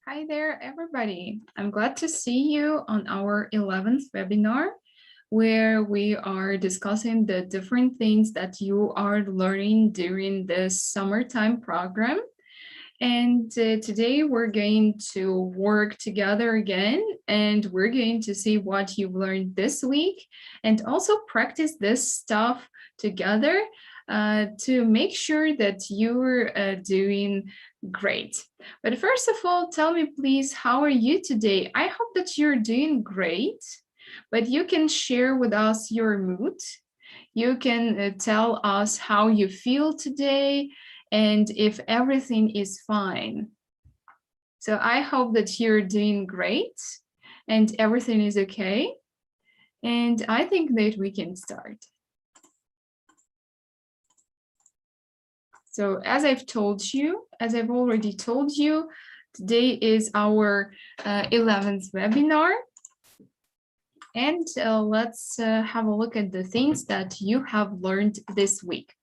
Hi there, everybody. I'm glad to see you on our 11th webinar, where we are discussing the different things that you are learning during this summertime program. And today we're going to work together again, and we're going to see what you've learned this week and also practice this stuff together to make sure that you're doing great. But first of all, tell me, please, how are you today? I hope that you're doing great, but you can share with us your mood. You can tell us how you feel today and if everything is fine. So I hope that you're doing great and everything is okay. And I think that we can start. So as I've already told you, today is our 11th webinar. And let's have a look at the things that you have learned this week.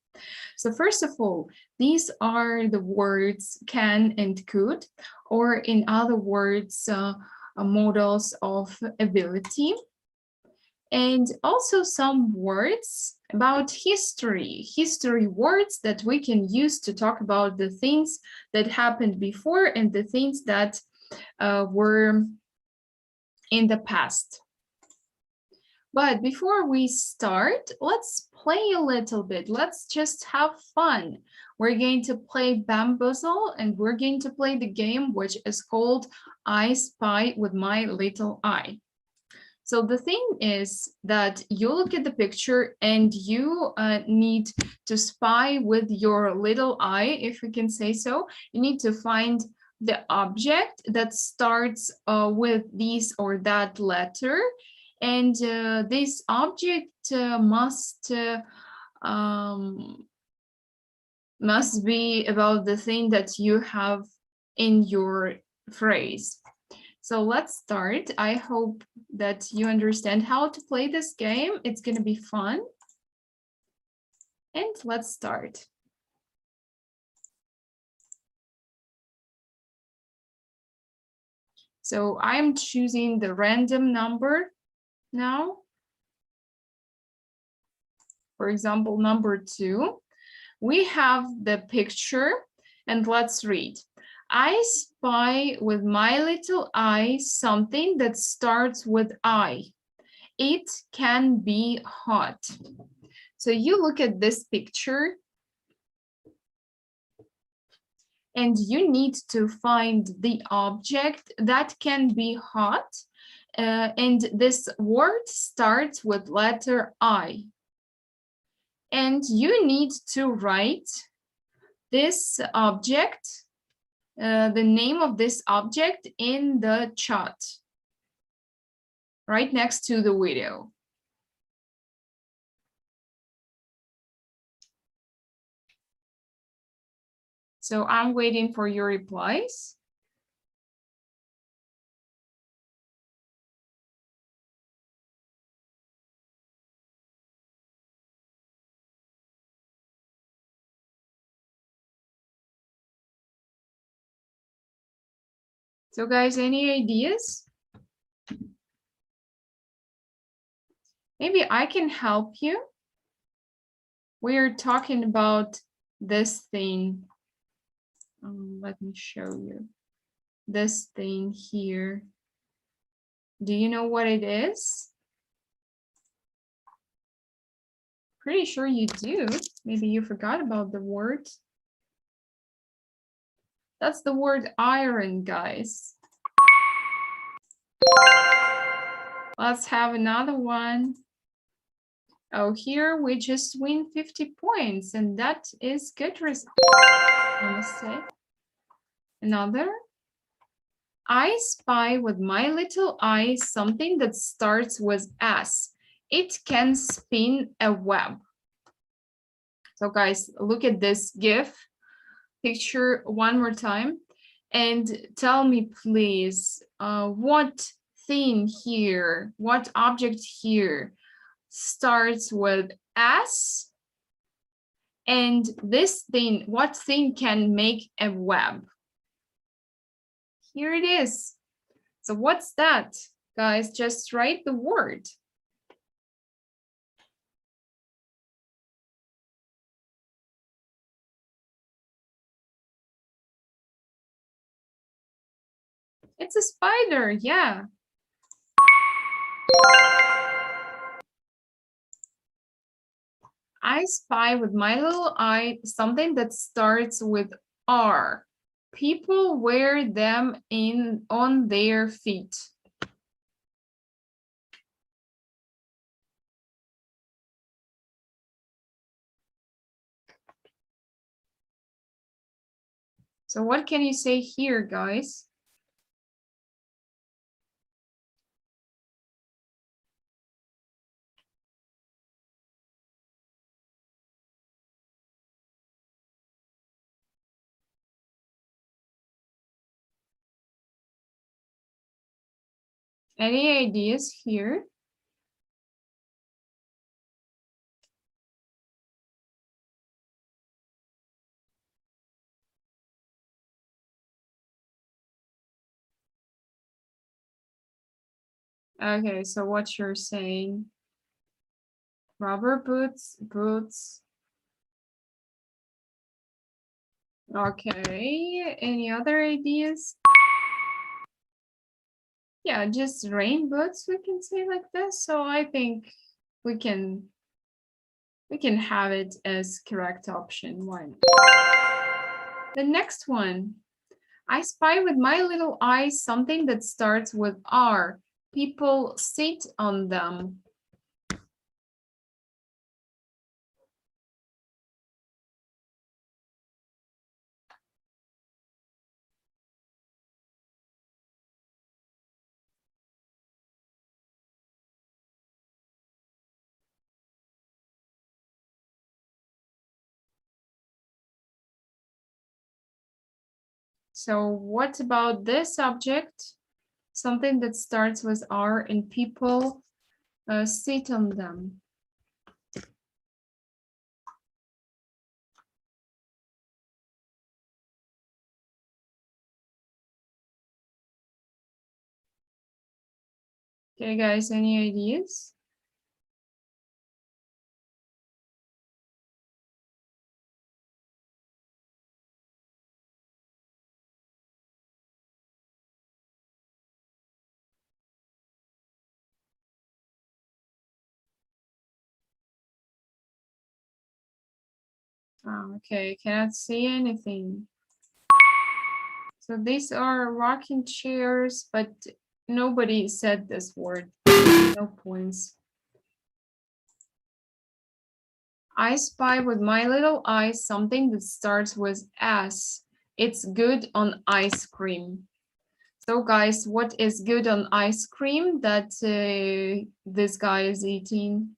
So first of all, these are the words can and could, or in other words, models of ability. And also some words about history words that we can use to talk about the things that happened before and the things that were in the past. But before we start, let's play a little bit. Let's just have fun. We're going to play Bamboozle, and we're going to play the game which is called I Spy with My Little Eye. So the thing is that you look at the picture and you need to spy with your little eye, if we can say so. You need to find the object that starts with this or that letter. And this object must be about the thing that you have in your phrase. So let's start. I hope that you understand how to play this game. It's going to be fun. And let's start. So I'm choosing the random number now. For example, number 2. We have the picture, and let's read. I spy with my little eye something that starts with I. It can be hot. So you look at this picture and you need to find the object that can be hot. And this word starts with letter I. And you need to write this object, the name of this object in the chat, right next to the video. So I'm waiting for your replies. So guys, any ideas? Maybe I can help you. We're talking about this thing. Let me show you. This thing here. Do you know what it is? Pretty sure you do. Maybe you forgot about the word. That's the word iron, guys. Let's have another one. Oh, here we just win 50 points, and that is good result, I must say. Another. I spy with my little eye something that starts with S. It can spin a web. So guys, look at this GIF picture one more time and tell me, please, what thing here, what object here starts with S, and this thing, what thing can make a web? Here it is. So what's that? Guys, just write the word. It's a spider, yeah. I spy with my little eye something that starts with R. People wear them on their feet. So what can you say here, guys? Any ideas here? Okay, so what you're saying? Rubber boots, boots. Okay, any other ideas? Yeah, just rain boots, we can say like this. So I think we can have it as correct option one. The next one. I spy with my little eye something that starts with R. People sit on them. So what about this object? Something that starts with R and people sit on them. Okay, guys, any ideas? Oh, okay, cannot see anything. So these are rocking chairs, but nobody said this word. No points. I spy with my little eye something that starts with S. It's good on ice cream. So guys, what is good on ice cream that this guy is eating?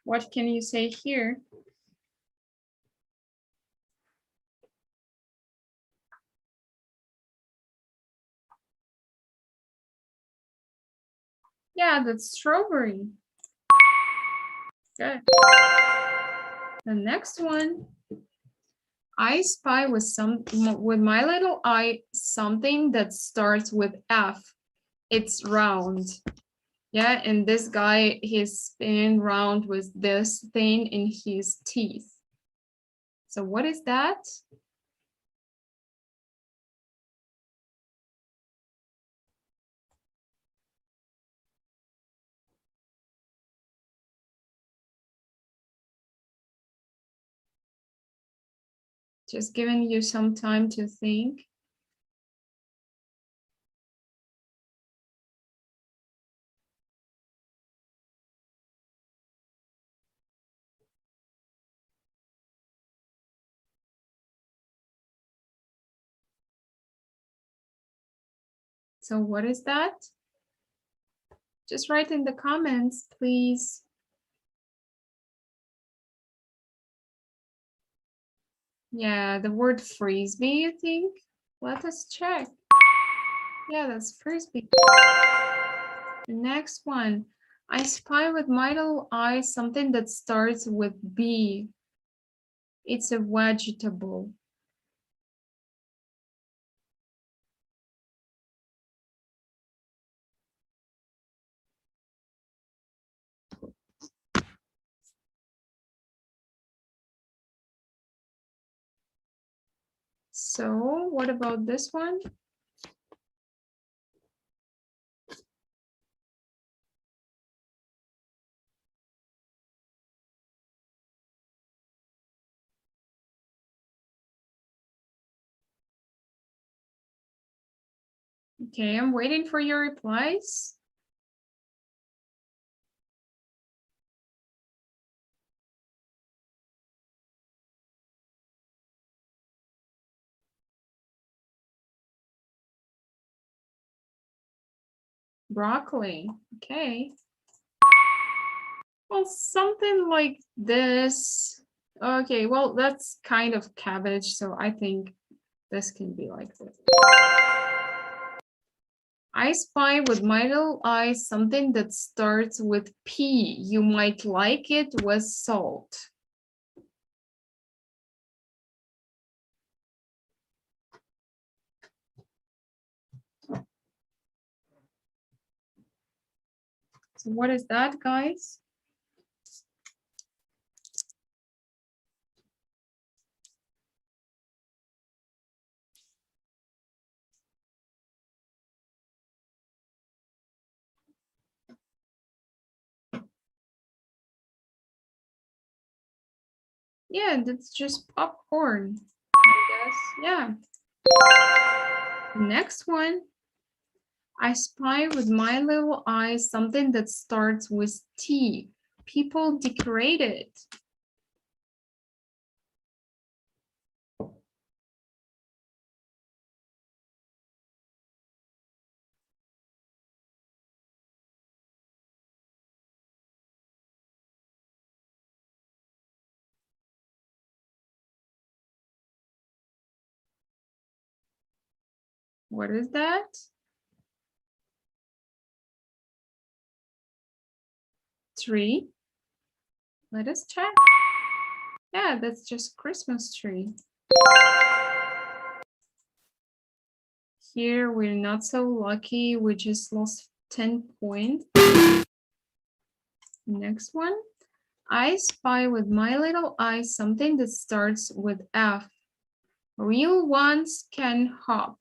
What can you say here? Yeah, that's strawberry. Good. The next one. I spy with my little eye something that starts with F. It's round. Yeah, and this guy, he's spinning round with this thing in his teeth. So what is that? Just giving you some time to think. So what is that? Just write in the comments, please. Yeah, the word frisbee, you think? Let us check. Yeah, that's frisbee. The next one. I spy with my little eye something that starts with B. It's a vegetable. So what about this one? Okay, I'm waiting for your replies. Broccoli, okay. Well, something like this. Okay, well, that's kind of cabbage, so I think this can be like this. I spy with my little eye something that starts with P. You might like it with salt. So what is that, guys? Yeah, that's just popcorn, I guess. Yeah. Next one. I spy with my little eye something that starts with T. People decorate it. What is that? Tree. Let us check. Yeah, that's just Christmas tree. Here we're not so lucky. We just lost 10 points. Next one. I spy with my little eye something that starts with F. Real ones can hop.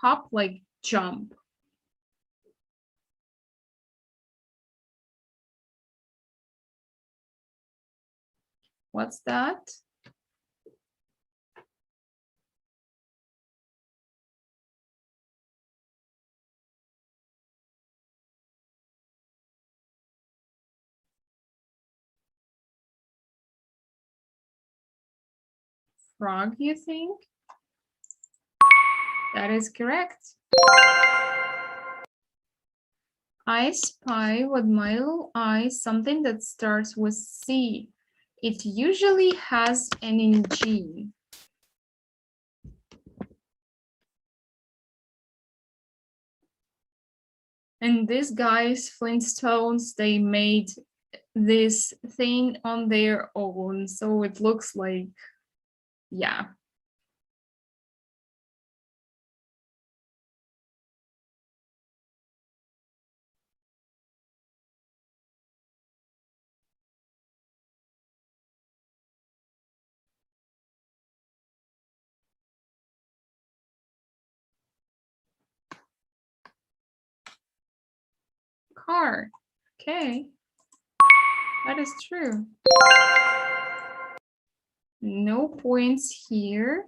Hop like jump. What's that? Frog, you think? That is correct. I spy with my little eye something that starts with C. It usually has an ing. And these guys, Flintstones, they made this thing on their own. So it looks like, yeah. Car. Okay. That is true. No points here.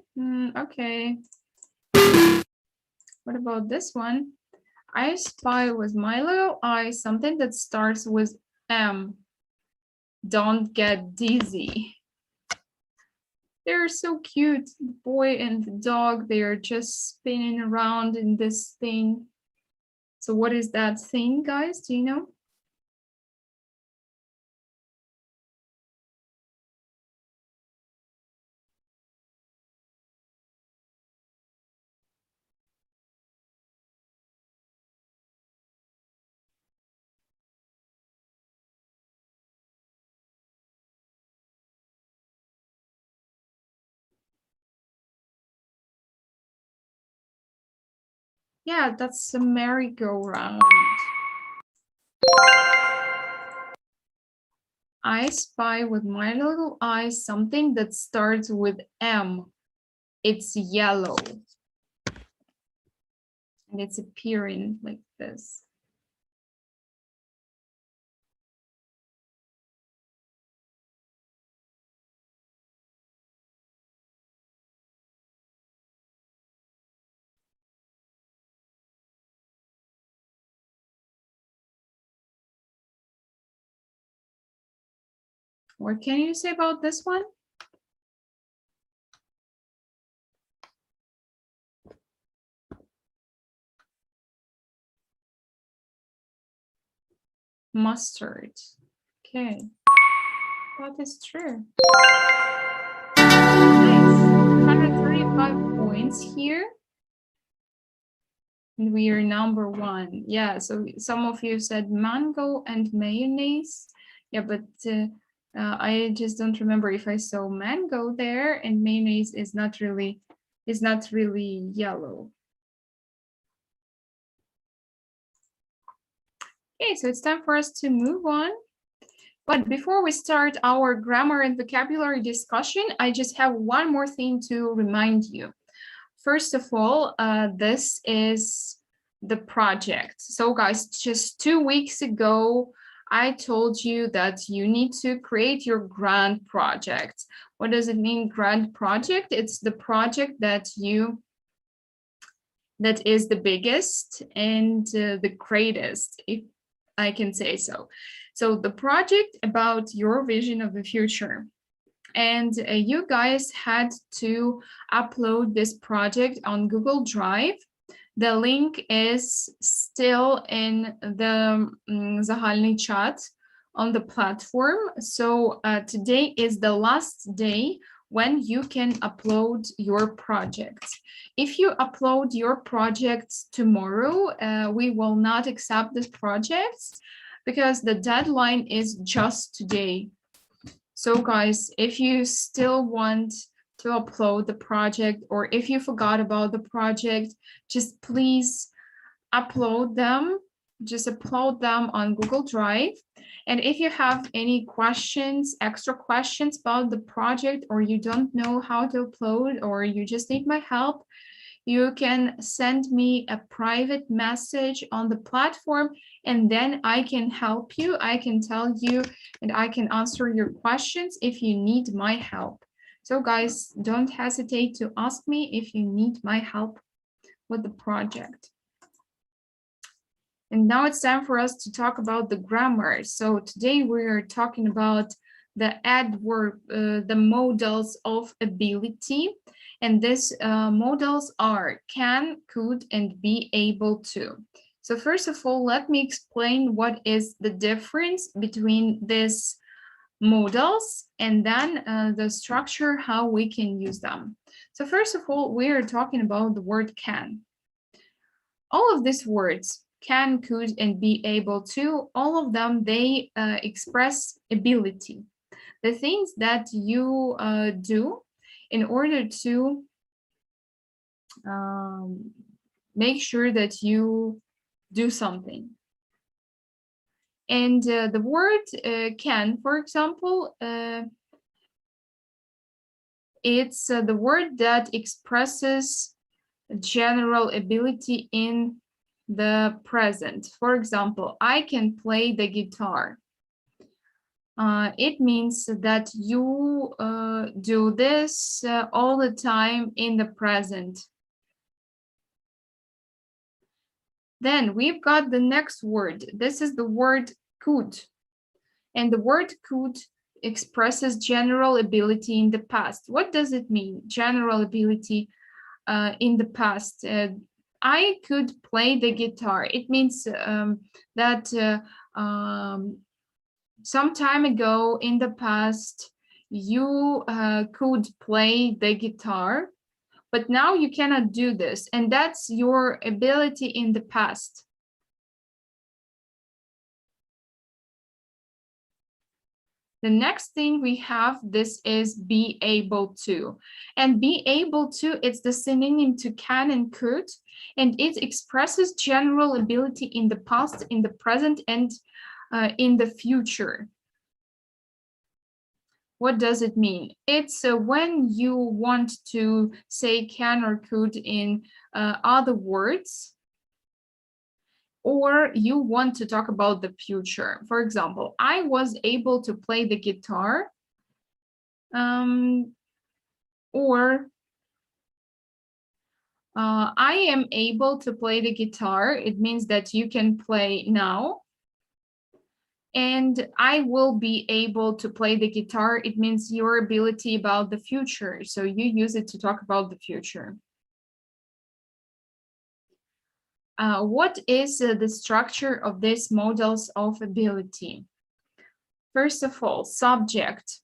Okay. What about this one? I spy with my little eye something that starts with M. Don't get dizzy. They're so cute. The boy and the dog, they are just spinning around in this thing. So what is that thing, guys? Do you know? Yeah, that's a merry-go-round. I spy with my little eyes something that starts with M. It's yellow. And it's appearing like this. What can you say about this one? Mustard. Okay. That is true. Nice. 135 points here. And we are number 1. Yeah, so some of you said mango and mayonnaise. Yeah, but I just don't remember if I saw mango there, and mayonnaise is not really yellow. Okay, so it's time for us to move on. But before we start our grammar and vocabulary discussion, I just have one more thing to remind you. First of all, this is the project. So guys, just 2 weeks ago, I told you that you need to create your grand project. What does it mean, grand project? It's the project that is the biggest and the greatest, if I can say so. So the project about your vision of the future. And you guys had to upload this project on Google Drive. The link is still in the Zahalny chat on the platform. So today is the last day when you can upload your project. If you upload your project tomorrow, we will not accept this project because the deadline is just today. So guys, if you still want to upload the project, or if you forgot about the project, just please upload them. Just upload them on Google Drive. And if you have any questions, extra questions about the project, or you don't know how to upload, or you just need my help, you can send me a private message on the platform, and then I can help you. I can tell you, and I can answer your questions if you need my help. So guys, don't hesitate to ask me if you need my help with the project. And now it's time for us to talk about the grammar. So today we are talking about the adverb, the modals of ability. And these modals are can, could, and be able to. So first of all, let me explain what is the difference between these modals and then the structure, how we can use them. So first of all, we are talking about the word can. All of these words, can, could, and be able to, all of them, they express ability. The things that you do in order to make sure that you do something. And the word can, for example, it's the word that expresses general ability in the present. For example, I can play the guitar. It means that you do this all the time in the present. Then we've got the next word. This is the word could. And the word could expresses general ability in the past. What does it mean, general ability in the past? I could play the guitar. It means that some time ago in the past, you could play the guitar, but now you cannot do this. And that's your ability in the past. The next thing we have, this is be able to. And be able to, it's the synonym to can and could, and it expresses general ability in the past, in the present, and in the future. What does it mean? It's when you want to say can or could in other words, or you want to talk about the future. For example, I was able to play the guitar, or I am able to play the guitar. It means that you can play now. And I will be able to play the guitar. It means your ability about the future. So you use it to talk about the future. What is the structure of these models of ability? First of all, subject.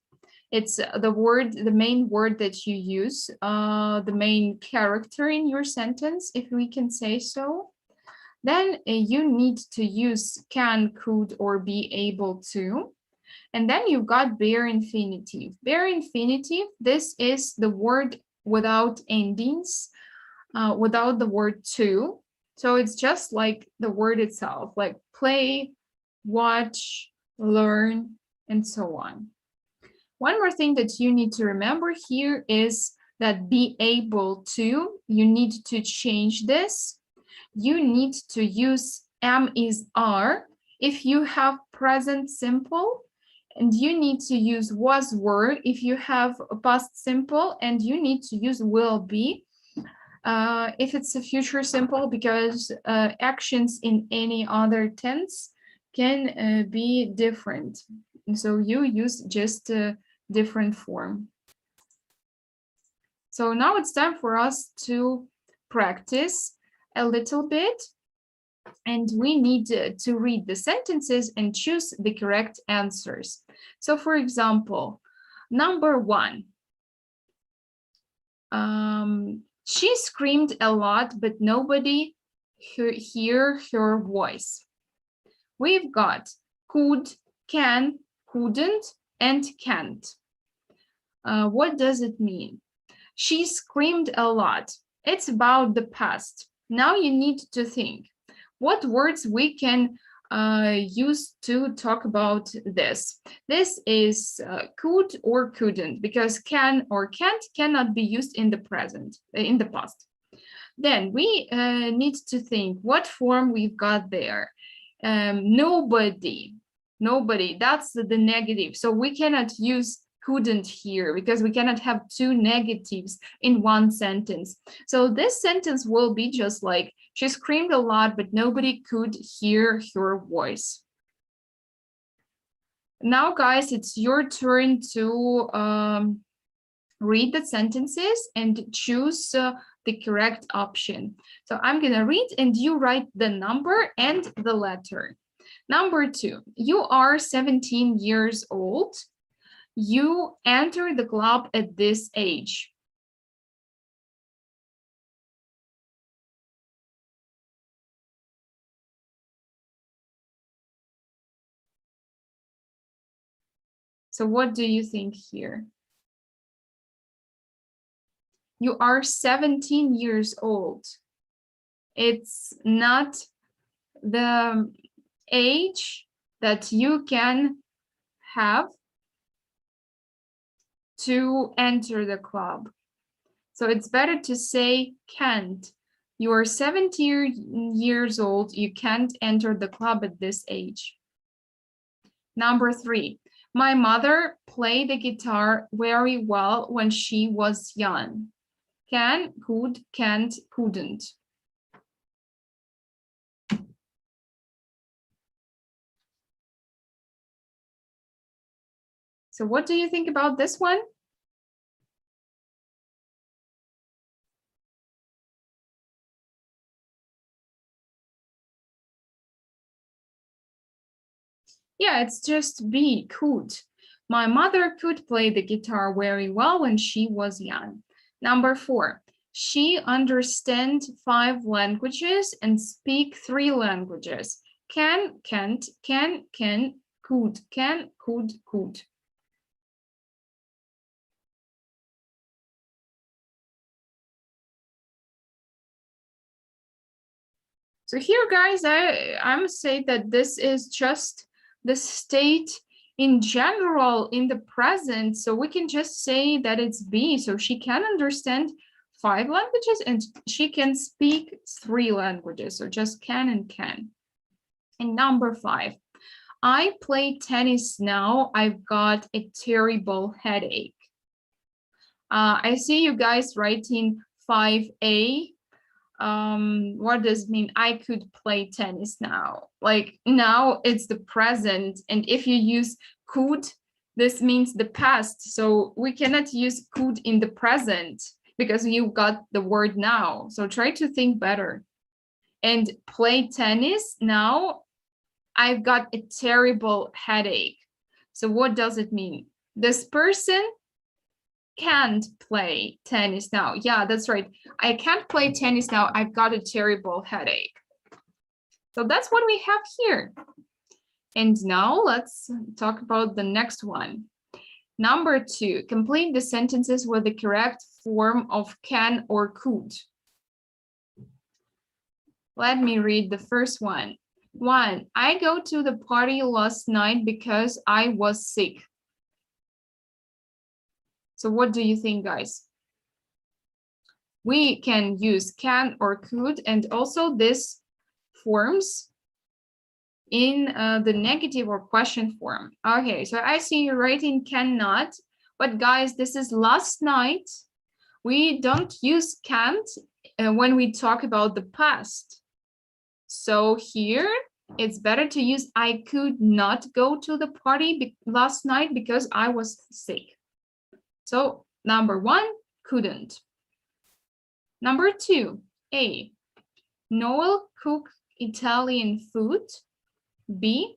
It's the main word that you use, the main character in your sentence, if we can say so. Then you need to use can, could, or be able to. And then you've got bare infinitive. Bare infinitive, this is the word without endings, without the word to. So it's just like the word itself, like play, watch, learn, and so on. One more thing that you need to remember here is that be able to, you need to change this. You need to use am, is, are if you have present simple, and you need to use was, were if you have a past simple, and you need to use will be if it's a future simple, because actions in any other tense can be different. So you use just a different form. So now it's time for us to practice a little bit. And we need to read the sentences and choose the correct answers. So for example, number 1. She screamed a lot, but nobody hear her voice. We've got could, can, couldn't, and can't. What does it mean? She screamed a lot. It's about the past. Now you need to think what words we can use to talk about this. This is could or couldn't, because can or can't cannot be used in the present, in the past. Then we need to think what form we've got there. Nobody, that's the negative. So we cannot use couldn't here, because we cannot have two negatives in one sentence. So this sentence will be just like, she screamed a lot, but nobody could hear her voice. Now, guys, it's your turn to read the sentences and choose the correct option. So I'm gonna read and you write the number and the letter. Number 2, you are 17 years old. You enter the club at this age. So what do you think here? You are 17 years old. It's not the age that you can have to enter the club. So it's better to say can't. You are 17 years old. You can't enter the club at this age. Number 3, my mother played the guitar very well when she was young. Can, could, can't, couldn't. So what do you think about this one? Yeah, it's just B, could. My mother could play the guitar very well when she was young. Number 4, she understands 5 languages and speak 3 languages. Can, can't, can, could, could. So here, guys, I must say that this is just the state in general in the present. So we can just say that it's B. So she can understand 5 languages and she can speak 3 languages. So just can and can. And number 5, I play tennis now. I've got a terrible headache. I see you guys writing 5A. What does it mean? I could play tennis now. Like now it's the present, and if you use could, this means the past, so we cannot use could in the present because you got the word now. So try to think better. And play tennis now, I've got a terrible headache. So what does it mean? This person can't play tennis now. Yeah, that's right. I can't play tennis now. I've got a terrible headache. So that's what we have here. And now let's talk about the next one. Number 2, complete the sentences with the correct form of can or could. Let me read the first one. 1, I go to the party last night because I was sick. So what do you think, guys? We can use can or could, and also this forms in the negative or question form. Okay, so I see you writing cannot, but guys, this is last night. We don't use can't when we talk about the past. So here, it's better to use I could not go to the party last night because I was sick. So number 1, couldn't. Number 2, A, Noel cooked Italian food. B,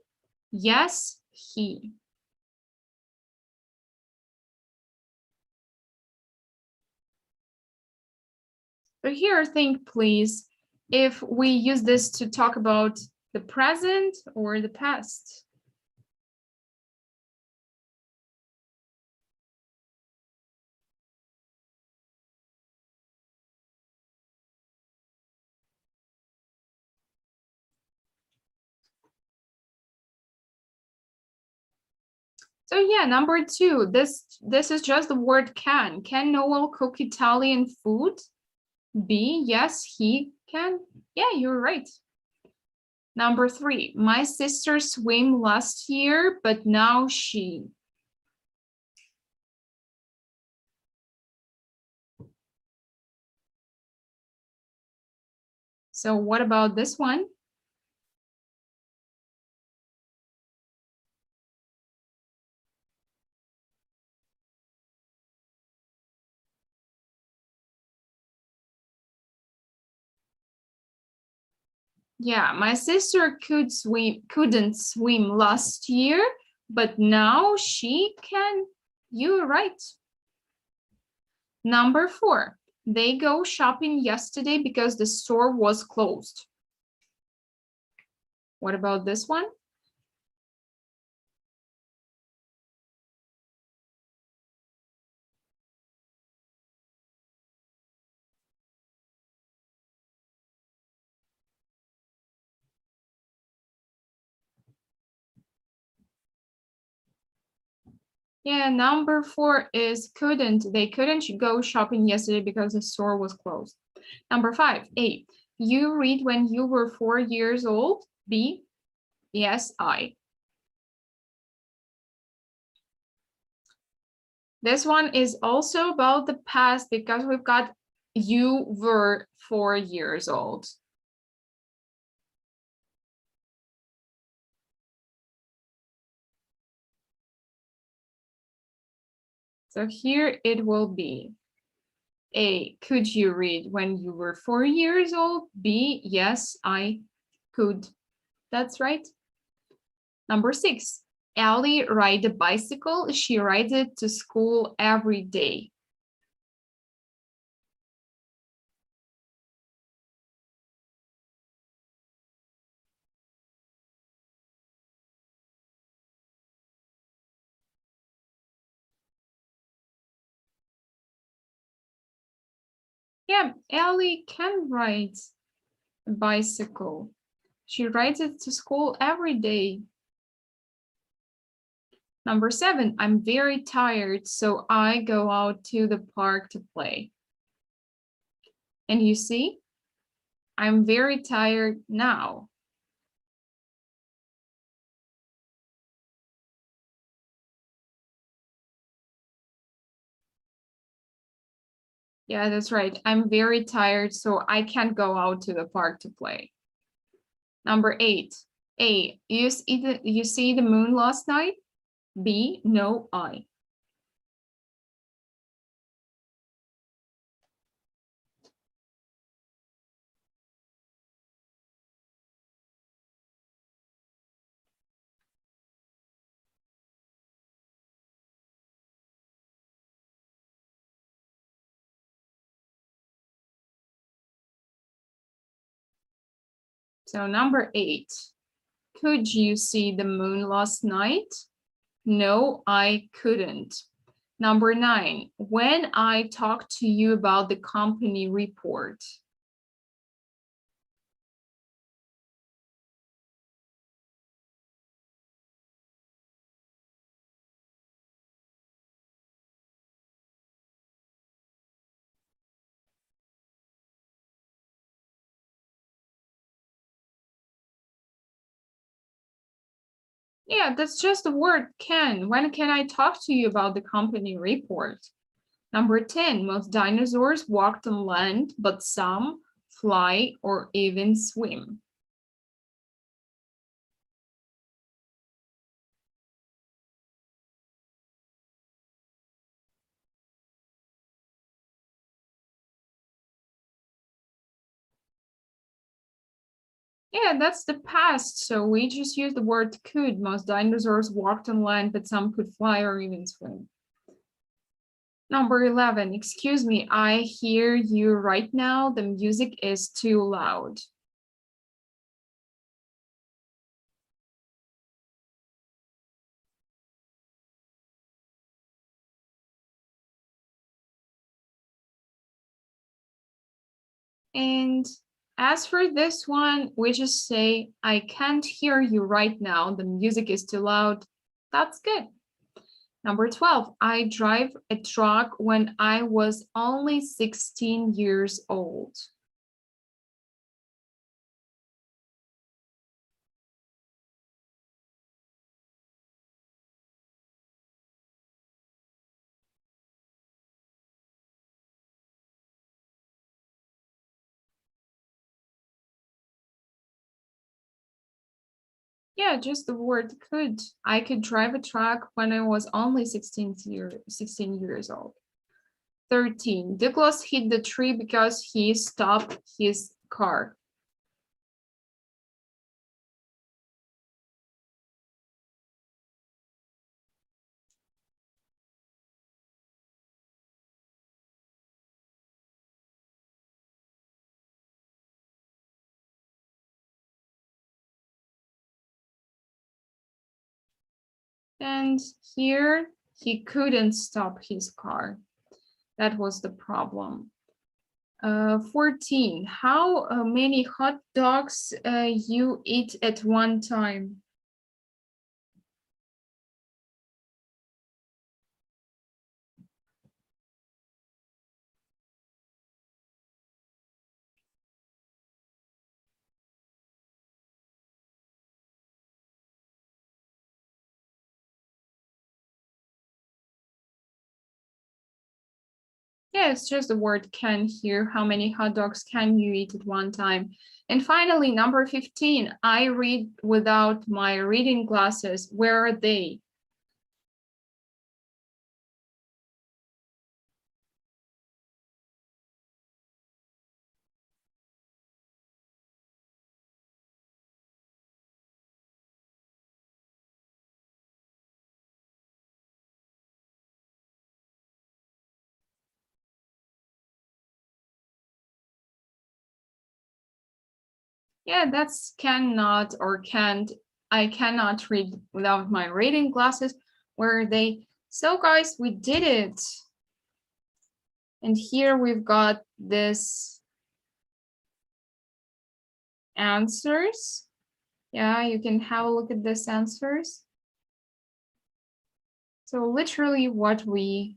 yes, he. So here, think please, if we use this to talk about the present or the past. So yeah, number 2, this is just the word can. Can Noel cook Italian food? B, yes, he can. Yeah, you're right. Number 3, my sister swam last year, but now she. So what about this one? Yeah, my sister couldn't swim last year, but now she can. You're right. Number 4, they go shopping yesterday because the store was closed. What about this one? Yeah, number 4 is couldn't. They couldn't go shopping yesterday because the store was closed. Number 5, A, you read when you were 4 years old. B, yes, I. This one is also about the past because we've got you were 4 years old. So here it will be A, could you read when you were 4 years old? B, yes, I could. That's right. Number 6, Ellie rides a bicycle. She rides it to school every day. Yeah, Ellie can ride a bicycle. She rides it to school every day. Number 7, I'm very tired, so I go out to the park to play. And you see, I'm very tired now. Yeah, that's right. I'm very tired, so I can't go out to the park to play. Number 8, A, you see the moon last night? B, no, I. So number 8, could you see the moon last night? No, I couldn't. Number 9, when I talked to you about the company report. Yeah, that's just the word can. When can I talk to you about the company report? Number 10, most dinosaurs walked on land, but some fly or even swim. Yeah, that's the past. So we just use the word could. Most dinosaurs walked on land, but some could fly or even swim. Number 11, excuse me, I hear you right now. The music is too loud. And as for this one, we just say, I can't hear you right now. The music is too loud. That's good. Number 12, I drive a truck when I was only 16 years old. Yeah, just the word could. I could drive a truck when I was only 16 years old. 13, Douglas hit the tree because he stopped his car. And here he couldn't stop his car. That was the problem. 14, how many hot dogs you eat at one time? Yeah, it's just the word can here. How many hot dogs can you eat at one time? And finally, number 15, I read without my reading glasses. Where are they? Yeah, that's cannot or can't. I cannot read without my reading glasses. Where are they? So guys, we did it. And here we've got this answers. Yeah, you can have a look at this answers. So literally what we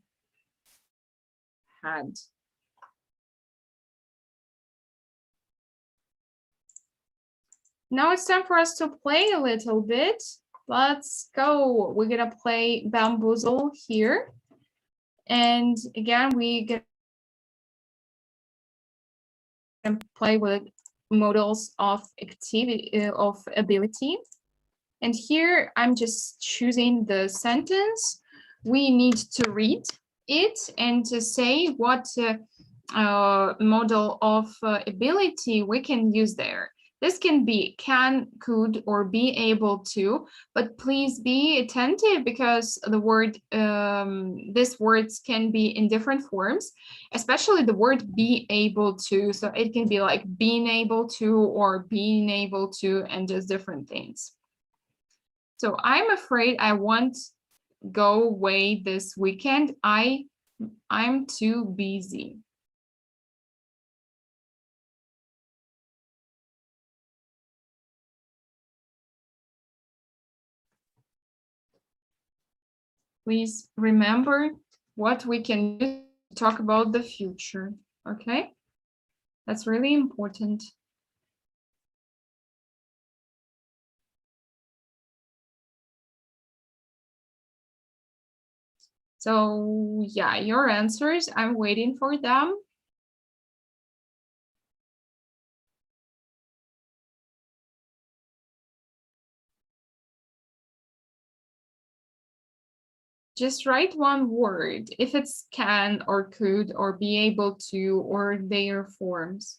had. Now it's time for us to play a little bit. Let's go. We're gonna play Bamboozle here. And again, we get to play with models of activity, of ability. And here I'm just choosing the sentence. We need to read it and to say what model of ability we can use there. This can be can, could, or be able to, but please be attentive because the word, these words can be in different forms, especially the word be able to. So it can be like being able to or being able to and just different things. So I'm afraid I won't go away this weekend. I'm too busy. Please remember what we can use to talk about the future, okay? That's really important. So yeah, your answers, I'm waiting for them. Just write one word, if it's can or could or be able to or their forms.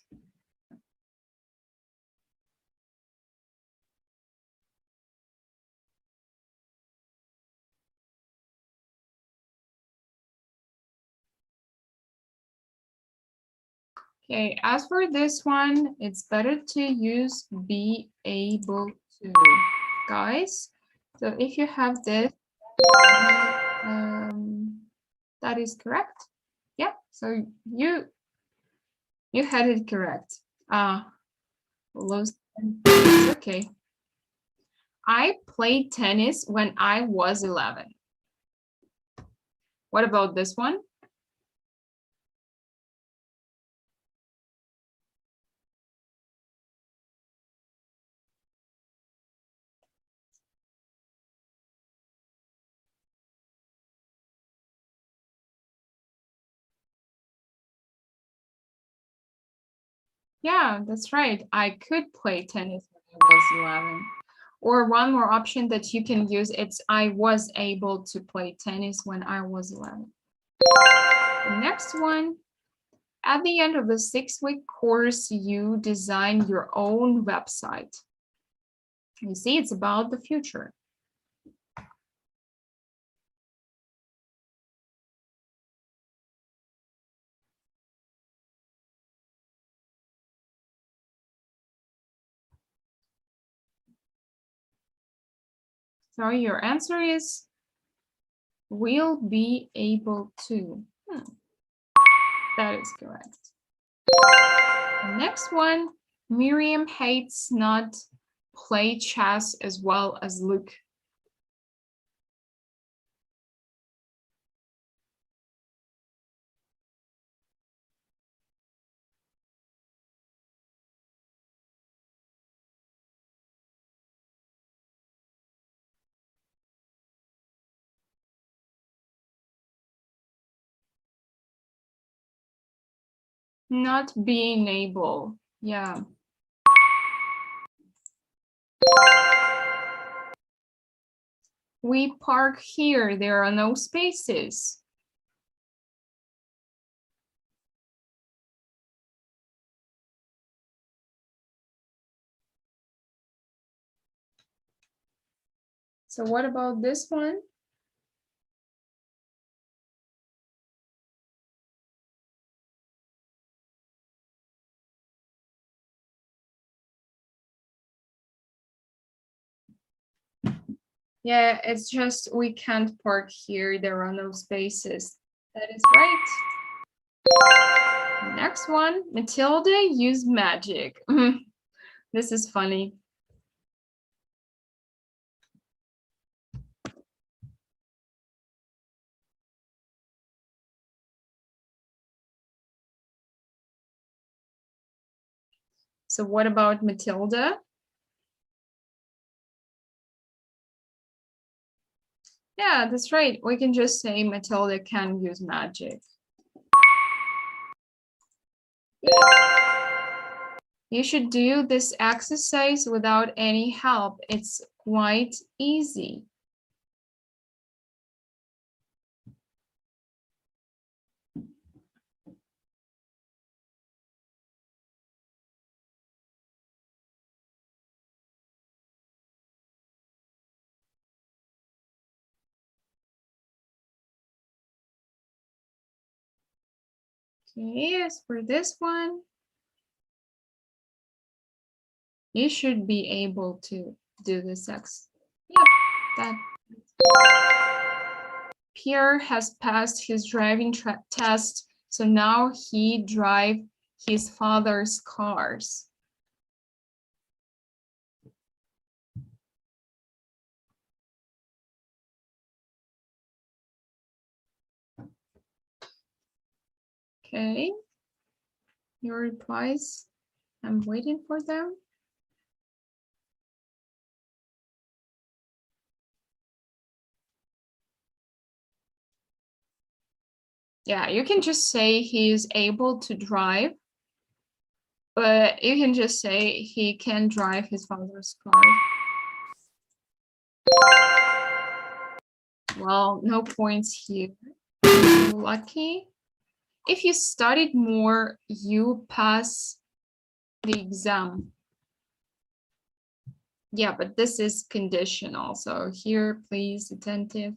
Okay, as for this one, it's better to use be able to, guys. So if you have this, that is correct. Yeah, so you had it correct. Okay. I played tennis when I was 11. What about this one? Yeah, that's right. I could play tennis when I was 11. Or one more option that you can use, it's I was able to play tennis when I was 11. The next one, at the end of the 6-week course, you design your own website. You see, it's about the future. So your answer is will be able to. That is correct. The next one, Miriam hates not play chess as well as Luke. Not being able, yeah. We park here, there are no spaces. So what about this one? Yeah, it's just we can't park here. There are no spaces. That is right. Next one, Matilda used magic. This is funny. So what about Matilda? Yeah, that's right. We can just say Matilda can use magic. You should do this exercise without any help. It's quite easy. Okay, as for this one, you should be able to do this exercise. Yep, that. Pierre has passed his driving test, so now he drives his father's cars. Okay, your replies, I'm waiting for them. Yeah, you can just say he is able to drive, but you can just say he can drive his father's car. Well, no points here. You're lucky. If you studied more, you pass the exam. Yeah, but this is conditional. So here, please, attentive.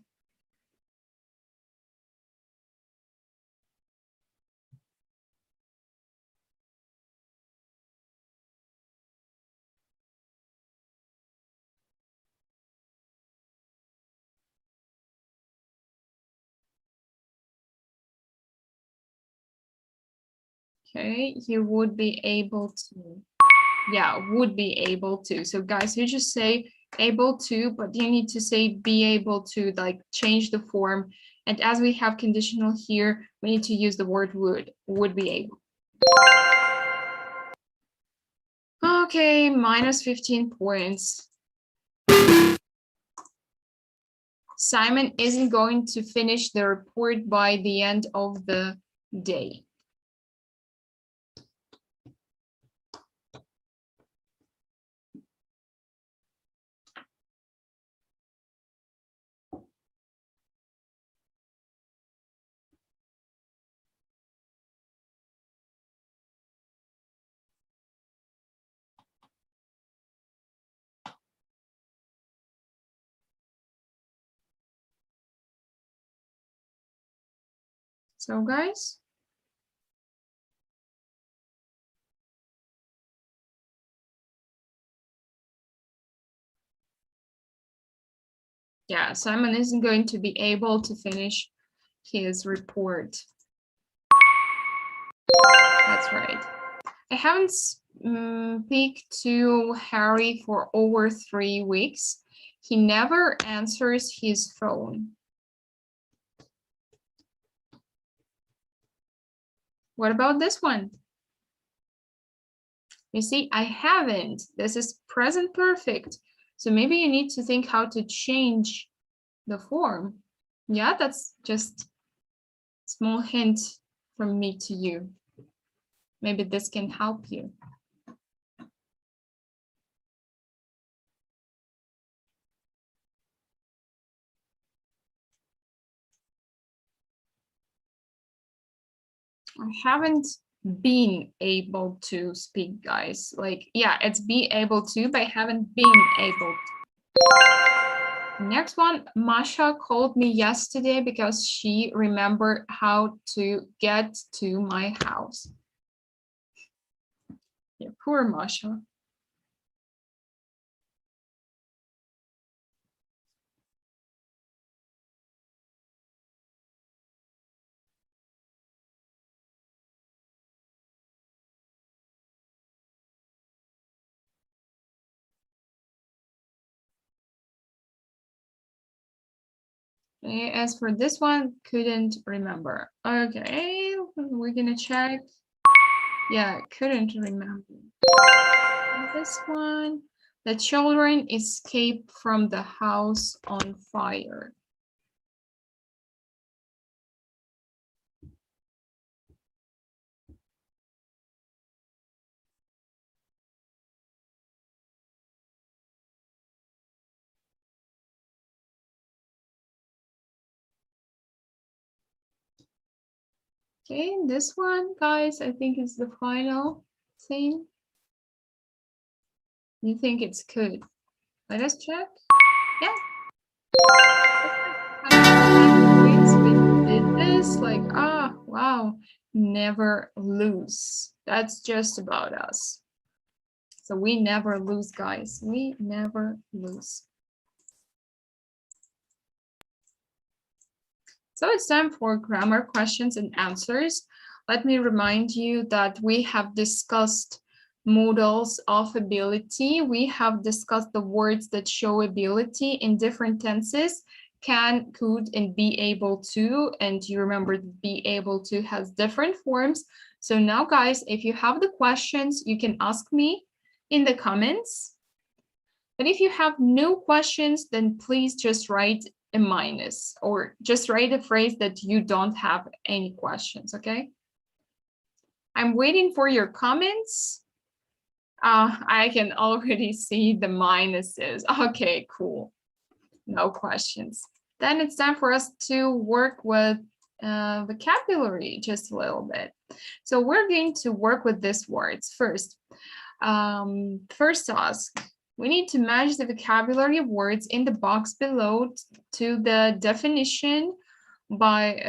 Okay, you would be able to. Yeah, would be able to. So guys, you just say able to, but you need to say be able to, like change the form. And as we have conditional here, we need to use the word would be able. Okay, minus 15 points. Simon isn't going to finish the report by the end of the day. So guys, yeah, Simon isn't going to be able to finish his report. That's right. I haven't speak to Harry for over 3 weeks. He never answers his phone. What about this one? You see, I haven't. This is present perfect. So maybe you need to think how to change the form. Yeah, that's just a small hint from me to you. Maybe this can help you. I haven't been able to speak, guys. Like, yeah, it's be able to, but I haven't been able to. Next one, Masha called me yesterday because she remembered how to get to my house. Yeah, poor Masha. As for this one, couldn't remember. Okay, we're gonna check. Yeah, couldn't remember. This one, the children escaped from the house on fire. Okay, this one, guys, I think is the final thing. You think it's could? Let us check. Yeah. We did this, like, wow, never lose. That's just about us. So we never lose, guys. We never lose. So it's time for grammar questions and answers. Let me remind you that we have discussed modals of ability. We have discussed the words that show ability in different tenses: can, could, and be able to. And you remember be able to has different forms. So now, guys, if you have the questions, you can ask me in the comments. But if you have no questions, then please just write a minus or just write a phrase that you don't have any questions, okay? I'm waiting for your comments. I can already see the minuses. Okay, cool. No questions. Then it's time for us to work with vocabulary just a little bit. So we're going to work with these words first. First task, we need to match the vocabulary of words in the box below to the definition by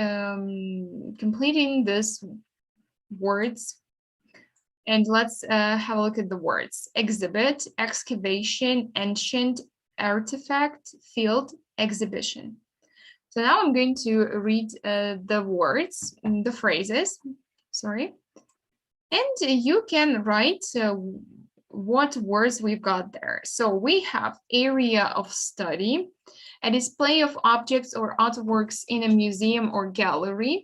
completing these words. And let's have a look at the words: exhibit, excavation, ancient, artifact, field, exhibition. So now I'm going to read the words, the phrases, sorry. And you can write what words we've got there. So we have area of study, a display of objects or artworks in a museum or gallery,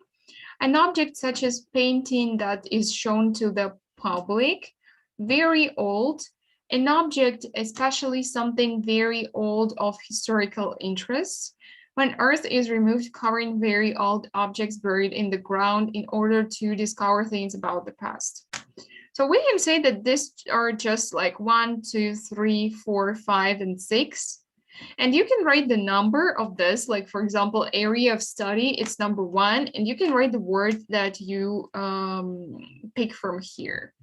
an object such as painting that is shown to the public, very old, an object, especially something very old of historical interest, when earth is removed covering very old objects buried in the ground in order to discover things about the past. So we can say that these are just like 1, 2, 3, 4, 5, and 6. And you can write the number of this, like for example, area of study, it's number 1, and you can write the word that you pick from here.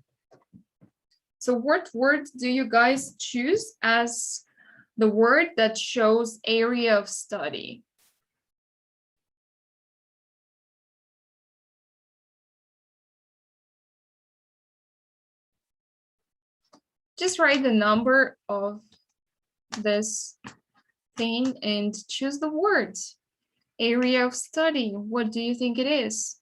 So what word do you guys choose as the word that shows area of study? Just write the number of this thing and choose the word. Area of study, what do you think it is?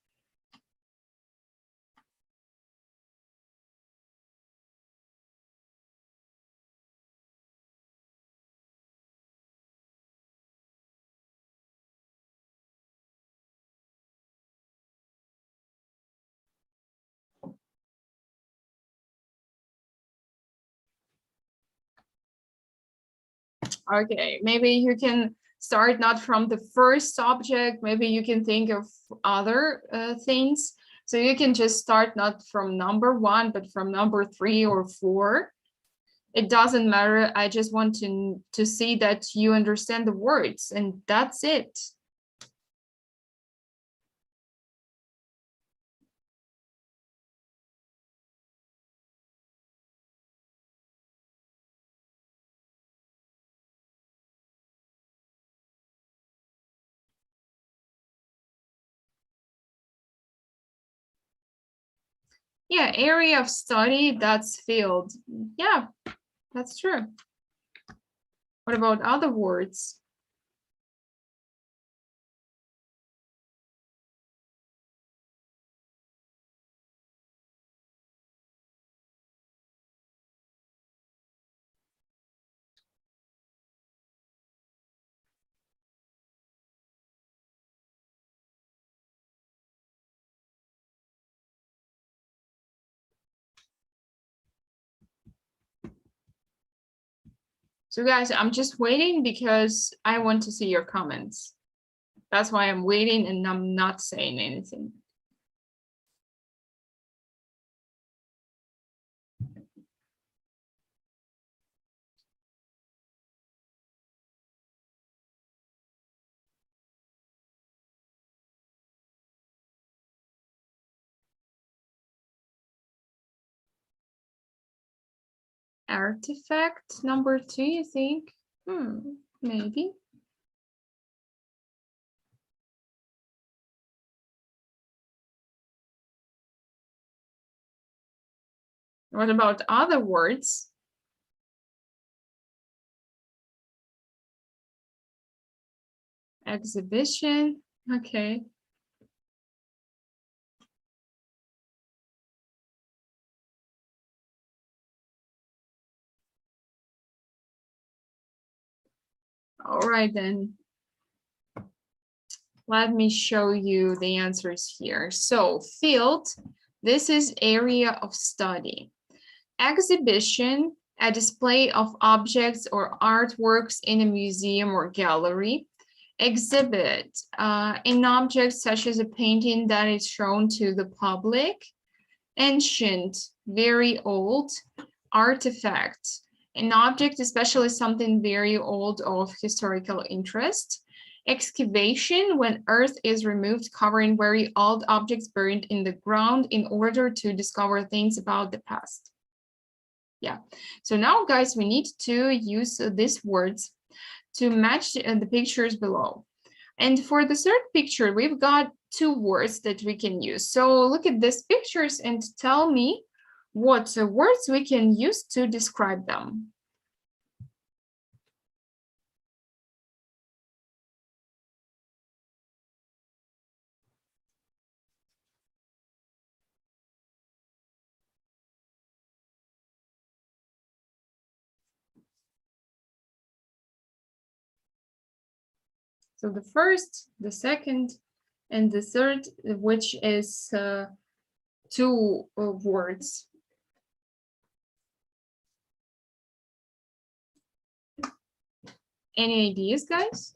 Okay, maybe you can start not from the first subject, maybe you can think of other things. So you can just start not from number 1, but from number 3 or 4. It doesn't matter. I just want to see that you understand the words, and that's it. Yeah, area of study, that's field. Yeah, that's true. What about other words? So guys, I'm just waiting because I want to see your comments. That's why I'm waiting and I'm not saying anything. Artifact number 2, you think? Maybe. What about other words? Exhibition, okay. All right, then. Let me show you the answers here. So field, this is area of study. Exhibition, a display of objects or artworks in a museum or gallery. Exhibit, an object such as a painting that is shown to the public. Ancient, very old. Artifact, an object, especially something very old of historical interest. Excavation, when earth is removed, covering very old objects buried in the ground in order to discover things about the past. Yeah, so now guys, we need to use these words to match the pictures below. And for the third picture, we've got 2 words that we can use. So look at these pictures and tell me what words we can use to describe them. So the first, the second, and the third, which is 2 words. Any ideas, guys?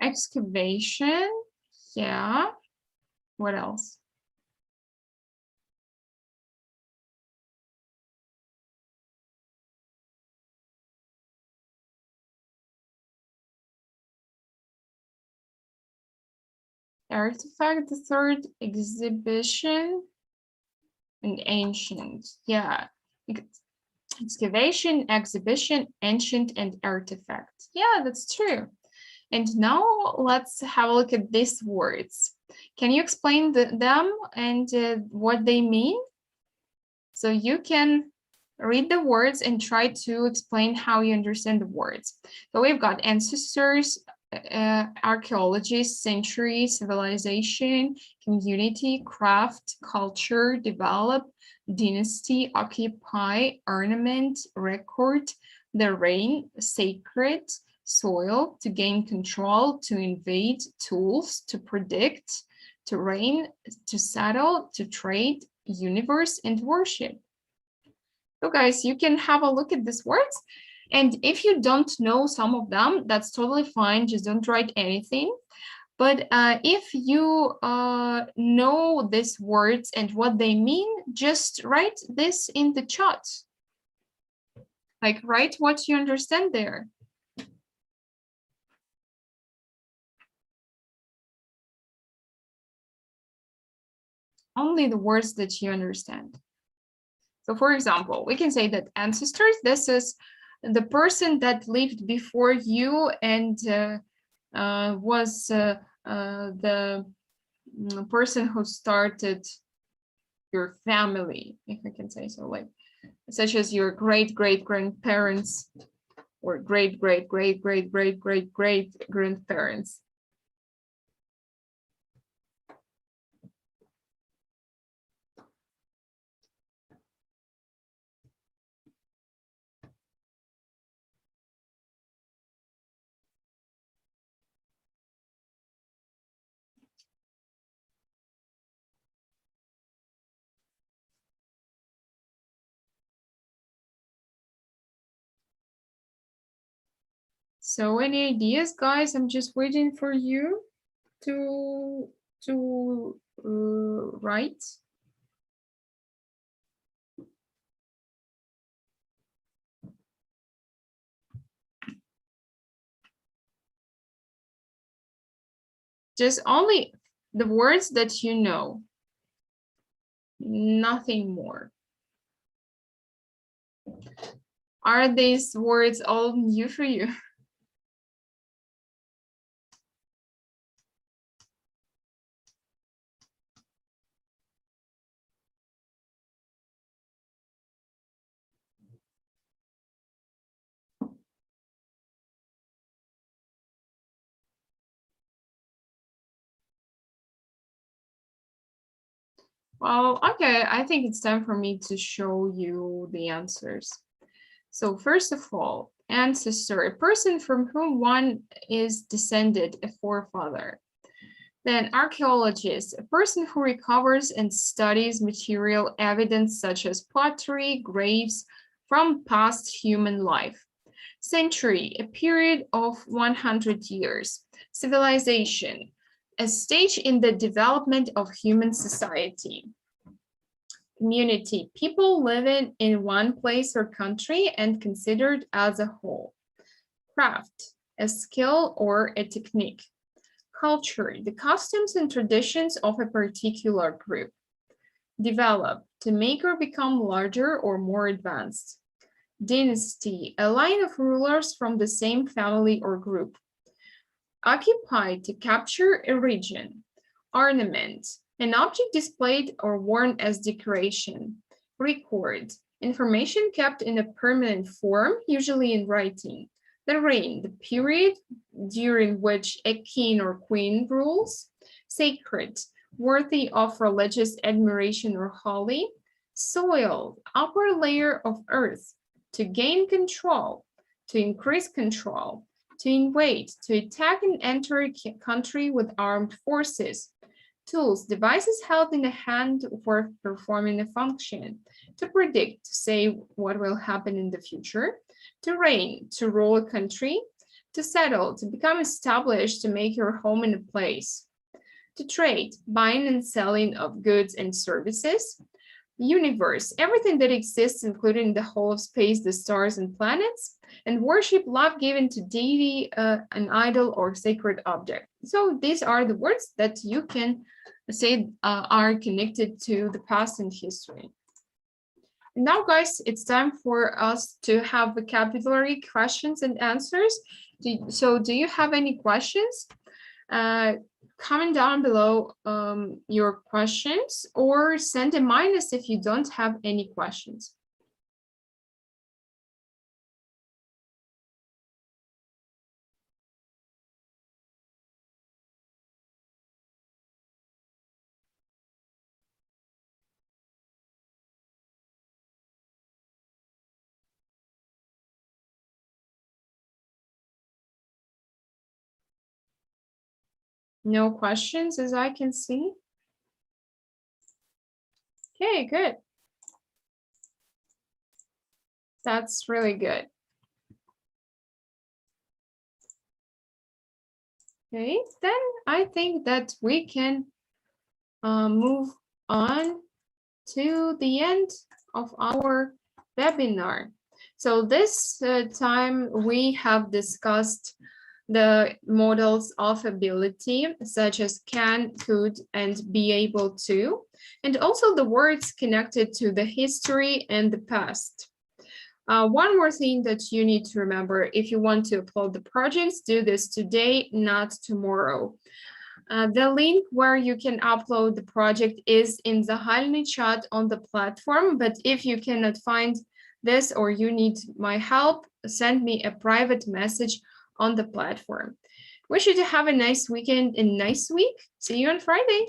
Excavation, yeah. What else? Artifact, the third. Exhibition and ancient, yeah. Excavation, exhibition, ancient, and artifact. Yeah, that's true. And now let's have a look at these words. Can you explain them and what they mean? So you can read the words and try to explain how you understand the words. So we've got ancestors, archaeology, century, civilization, community, craft, culture, develop, dynasty, occupy, ornament, record, the reign, sacred, soil, to gain control, to invade, tools, to predict, to reign, to settle, to trade, universe, and worship. So guys, you can have a look at these words. And if you don't know some of them, that's totally fine. Just don't write anything. But if you know these words and what they mean, just write this in the chat. Like, write what you understand there. Only the words that you understand. So for example, we can say that ancestors, this is the person that lived before you and was the person who started your family, if I can say so, like such as your great-great-grandparents or great-great-great-great-great-great-great-grandparents. So any ideas, guys? I'm just waiting for you to write. Just only the words that you know, nothing more. Are these words all new for you? Well, okay, I think it's time for me to show you the answers. So first of all, ancestor, a person from whom one is descended, a forefather. Then archaeologist, a person who recovers and studies material evidence such as pottery, graves from past human life. Century, a period of 100 years. Civilization, a stage in the development of human society. Community, people living in one place or country and considered as a whole. Craft, a skill or a technique. Culture, the customs and traditions of a particular group. Develop, to make or become larger or more advanced. Dynasty, a line of rulers from the same family or group. Occupy, to capture a region. Ornament, an object displayed or worn as decoration. Record, information kept in a permanent form, usually in writing. The reign, the period during which a king or queen rules. Sacred, worthy of religious admiration or holy. Soil, upper layer of earth. To gain control, to increase control. To invade, to attack and enter a country with armed forces. Tools, devices held in the hand for performing a function. To predict, to say what will happen in the future. To reign, to rule a country. To settle, to become established, to make your home in a place. To trade, buying and selling of goods and services. Universe, everything that exists, including the whole of space, the stars and planets. And worship, love given to deity, an idol or sacred object. So these are the words that you can say are connected to the past and history. Now, guys, it's time for us to have vocabulary questions and answers. So do you have any questions? Comment down below your questions, or send a minus if you don't have any questions. No questions, as I can see. Okay, good. That's really good. Okay, then I think that we can move on to the end of our webinar. So this time we have discussed the models of ability, such as can, could, and be able to, and also the words connected to the history and the past. One more thing that you need to remember, if you want to upload the projects, do this today, not tomorrow. The link where you can upload the project is in the Zahalny chat on the platform, but if you cannot find this or you need my help, send me a private message on the platform. Wish you to have a nice weekend and nice week. See you on Friday.